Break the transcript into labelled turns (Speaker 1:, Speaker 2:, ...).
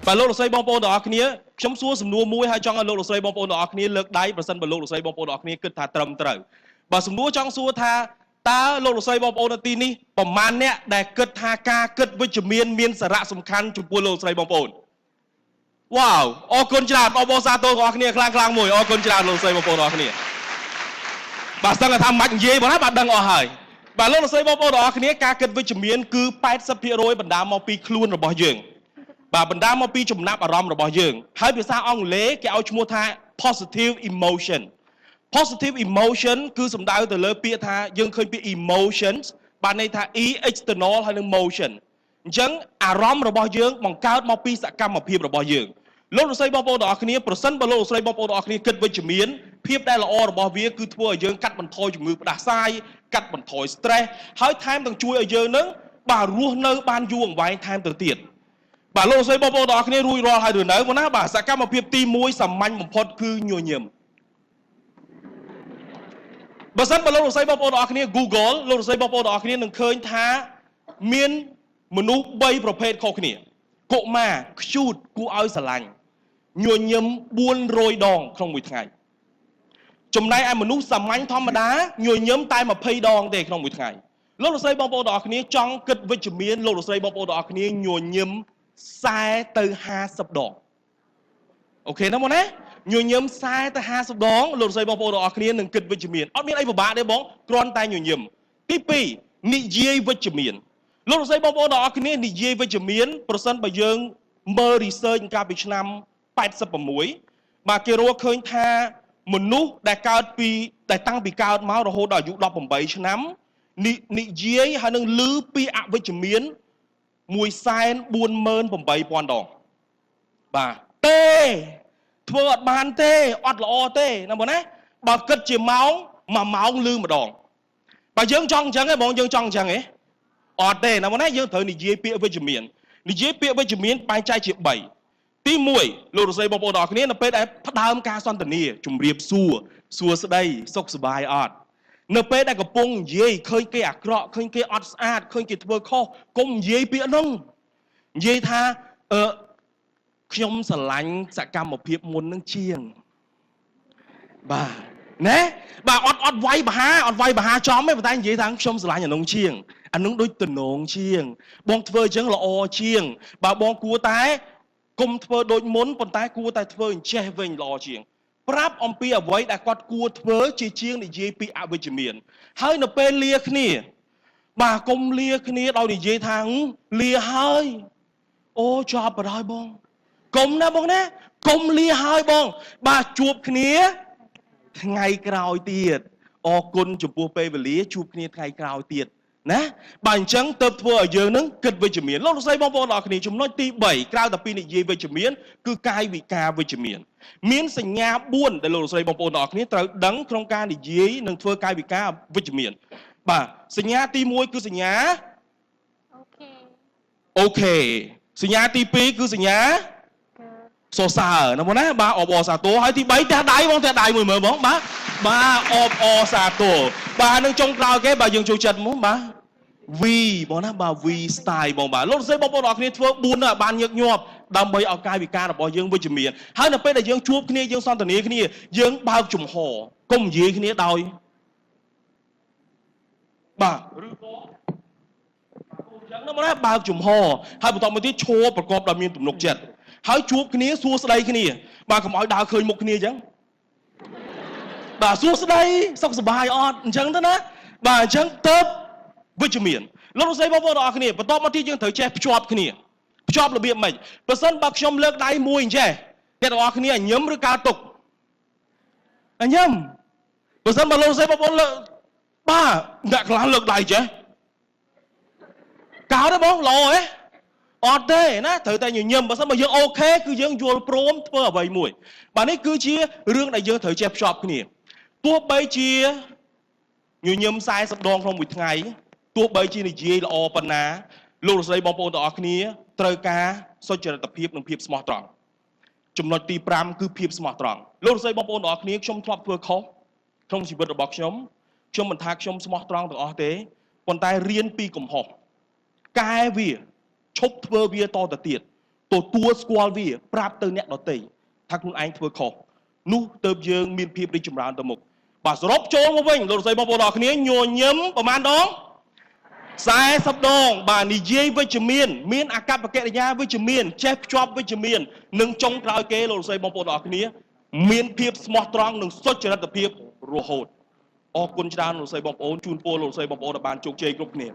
Speaker 1: bà lô sấy bong bóng đó kia chấm xuống sầm nua mũi hay trong lô sấy bong bóng đó kia lược đáy và sân bà lô sấy bong bóng đó kia cứ thà trầm trời bà sầm nua trong xuống tha ta lô sấy bong bóng đó tin đi bỏng man nè để cứ thà ca cứ với chữ miên sả rạ sầm khăn chụp bùa lô sấy bong bóng wow ô con chả bong bóng sa tôi đó kia khlang mùi ô con chả lô sấy bong bóng đó kia bà sang là tham mạnh gì bà đăng ở hải bà lô sấy bong bóng đó kia ca cứ với chữ miên cứ 80% បណ្ដាមកពីខ្លួនរបស់យើងបាទបណ្ដាមកពីចំណាប់អារម្មណ៍របស់យើងហើយភាសាអង់គ្លេសគេឲ្យឈ្មោះថា positive emotion positive emotion គឺសំដៅទៅលើពាក្យថាយើងឃើញពាក្យ emotions បានន័យថា e external ហើយនឹង motion អញ្ចឹងអារម្មណ៍របស់យើងបង្កើតមកពីសកម្មភាពរបស់យើងលោកលោកស្រីបងប្អូនទាំងអស់គ្នាប្រសិនបើលោកលោកស្រីបងប្អូនទាំងអស់គ្នាគិតវិជ្ជមានភាពដែលល្អរបស់វាគឺធ្វើឲ្យយើងកាត់បន្ថយជំងឺផ្ដាសាយកាត់បន្ថយ stress ហើយថែមទាំងជួយឲ្យយើងនឹងបាទរស់នៅបានយូរអង្វែងថែមទៅទៀតបាទលោកស្រីបងប្អូនទាំងអស់គ្នារួចរាល់ហើយឬនៅមកណាបាទសកម្មភាពទី1សាមញ្ញបំផុតគឺញញឹមបើសិនបើលោកស្រីបងប្អូនទាំងអស់គ្នា Google លោកស្រីបងប្អូនទាំងអស់គ្នានឹងឃើញថាមានមនុស្ស3ប្រភេទខុសគ្នាកុមារខ្ជូតគួរឲ្យស្រឡាញ់ញញឹម400ដងក្នុងមួយថ្ងៃចំណែកឯមនុស្សសាមញ្ញធម្មតាញញឹមតែ20ដងទេក្នុងមួយថ្ងៃលោកលោកស្រីបងប្អូនទាំងអស់គ្នាចង់គិតវិជ្ជមានលោកលោកស្រីបងប្អូនទាំងអស់គ្នាញញឹម40ទៅ50ដងអូខេណាបងណាញញឹម40ទៅ50ដងលោកស្រីបងប្អូនទាំងអស់គ្នានឹងគិតវិជ្ជមានអត់មានអីពិបាកទេបងគ្រាន់តែញញឹមទី2និយាយវិជ្ជមានលោកស្រីបងប្អូនទាំងអស់គ្នានិយាយវិជ្ជមានប្រសិនបើយើងមើល research កាលពីឆ្នាំ86បាទគេរកឃើញថាមនុស្សដែលកើតពីដែលតាំងពីកើតមករហូតដល់អាយុ18ឆ្នាំនិយាយហើយនឹងឮពីអវិជ្ជមាន148,000 ដងបាទទេធ្វើអត់បានទេអត់ល្អទេណាបងណាបើគិតជាម៉ោង1ម៉ោងឮម្ដងបើយើងចង់អញ្ចឹងឯងបងយើងចង់អញ្ចឹងឯងអត់ទេណាបងណាយើងត្រូវនិយាយពាក្យវិជ្ជមាននិយាយពាក្យវិជ្ជមានបែងចែកជា3ទី1លោកលោកស្រីបងប្អូនទាំងអស់គ្នានៅពេលដែលផ្ដើមការសន្ទនាជម្រាបសួរស្ដីសុខសប្បាយអត់នៅពេលដែលកំពុងនិយាយឃើញគេអាក្រក់ឃើញគេអត់ស្អាតឃើញគេធ្វើខុសកុំនិយាយពាក្យហ្នឹងនិយាយថាខ្ញុំស្រឡាញ់សកម្មភាពមុននឹងជាងបាទណាបាទអត់វាយបហាចំទេប៉ុន្តែនិយាយថាខ្ញុំស្រឡាញ់អានោះជាងអានោះដូចតំណងជាងបងធ្វើអញ្ចឹងល្អជាងបើបងគួរតែគុំធ្វើដូចមុនប៉ុន្តែគួរតែធ្វើអញ្ចេះវិញល្អជាងប្រាប់អំពីអ្វីដែលគាត់គួរធ្វើជាជាងនិយាយពីអវិជ្ជមានហើយនៅពេលលាគ្នាបាទកុំលាគ្នាដោយនិយាយថាលាហើយអូចប់បណ្ដោយបងកុំណាបងណាកុំលាហើយបងបាទជួបគ្នាថ្ងៃក្រោយទៀតអរគុណចំពោះពេលវេលាជួបគ្នាថ្ងៃក្រោយទៀតណាបើអញ្ចឹងទៅធ្វើឲ្យយើងនឹងគិតវិជ្ជមានលោកលោកស្រីបងប្អូនទាំងអស់គ្នាចំណុចទី3ក្រៅតែពីនិយាយវិជ្ជមានគឺកាយវិការវិជ្ជមានមានសញ្ញា4ដែលលោកលោកស្រីបងប្អូនទាំងអស់គ្នាត្រូវដឹងក្នុងការនិយាយនិងធ្វើកាយវិការវិជ្ជមានបាទសញ្ញាទី1គឺសញ្ញាអូខេសញ្ញាទី2គឺសញ្ញាសរសើរណាបងណាបាទអបអរសាទរហើយទី3ទះដៃបងទះដៃមួយមើលបងបាទអបអរសាទរបាទនឹងចុងក្រោយគេបាទយើងចូលចិត្តមកបាទ V បងណាបាទ V style បងបាទលោកស្រីបងប្អូនអរគ្នាធ្វើ4ទៅបានញឹកញាប់ដើម្បីឲ្យកាយវិការរបស់យើងវិជ្ជមានហើយនៅពេលដែលយើងជួបគ្នាយើងសន្ទនាគ្នាយើងបើកចំហកុំនិយាយគ្នាដោយបាទឬក៏អញ្ចឹងណាបងណាបើកចំហហើយបន្តមកទៀតឈរប្រកបដោយមានទំនុកចិត្តហើយជួបគ្នាសួស្ដីគ្នាបាទកុំឲ្យដើរឃើញមុខគ្នាអញ្ចឹងបាទសួស្ដីសុខសប្បាយអត់អញ្ចឹងទៅណាបាទអញ្ចឹងទៅវិជ្ជមានលោកលោកស្រីបងប្អូនទាំងអស់គ្នាបន្តមកទៀតយើងត្រូវចេះភ្ជាប់គ្នាភ្ជាប់របៀបម៉េចបើសិនបើខ្ញុំលើកដៃមួយអញ្ចេះអ្នកទាំងអស់គ្នាញញឹមឬកើទុកញញឹមបើសិនបើលោកស្រីបងប្អូនលើកបាទអ្នកខ្លះលើកដៃចេះកើទេបងល្អហ៎អត់ទេណាត្រូវតែញញឹមបើសិនបើយើងអូខេគឺយើងយល់ព្រមធ្វើអ្វីមួយបាទនេះគឺជារឿងដែលយើងត្រូវចេះភ្ជាប់គ្នាទោះបីជាញញឹម40ដងក្នុងមួយថ្ងៃទោះបីជានិយាយល្អប៉ុណ្ណាលោកលោកស្រីបងប្អូនទាំងអស់គ្នាត្រូវការសុចរិតភាពនិងភាពស្មោះត្រង់ ចំណុចទី5គឺភាពស្មោះត្រង់លោកស្រីបងប្អូនទាំងអស់គ្នាខ្ញុំធ្លាប់ធ្វើខុសក្នុងជីវិតរបស់ខ្ញុំមិនថាខ្ញុំស្មោះត្រង់ទាំងអស់ទេប៉ុន្តែរៀនពីកំហុសកែវាឈប់ធ្វើវាតទៅទៀតទទួលស្គាល់វាប្រាប់ទៅអ្នកដទៃថាខ្លួនឯងធ្វើខុសនោះទៅយើងមានភាពរីកចម្រើនទៅមុខបាទសរុបចូលមកវិញលោកស្រីបងប្អូនទាំងអស់គ្នាញញឹមប្រហែលដង40ដងបាទនិយាយវិជ្ជមានអកប្បកិរិយាវិជ្ជមានចេះភ្ជាប់វិជ្ជមាននិងចុងក្រោយគេលោកស្រីបងប្អូនទាំងអស់គ្នាមានភាពស្មោះត្រង់និងសុចរិតភាពរហូតអរគុណច្រើនលោកស្រីបងប្អូនជូនពរលោកស្រីបងប្អូនឲ្យបានជោគជ័យគ្រប់គ្នា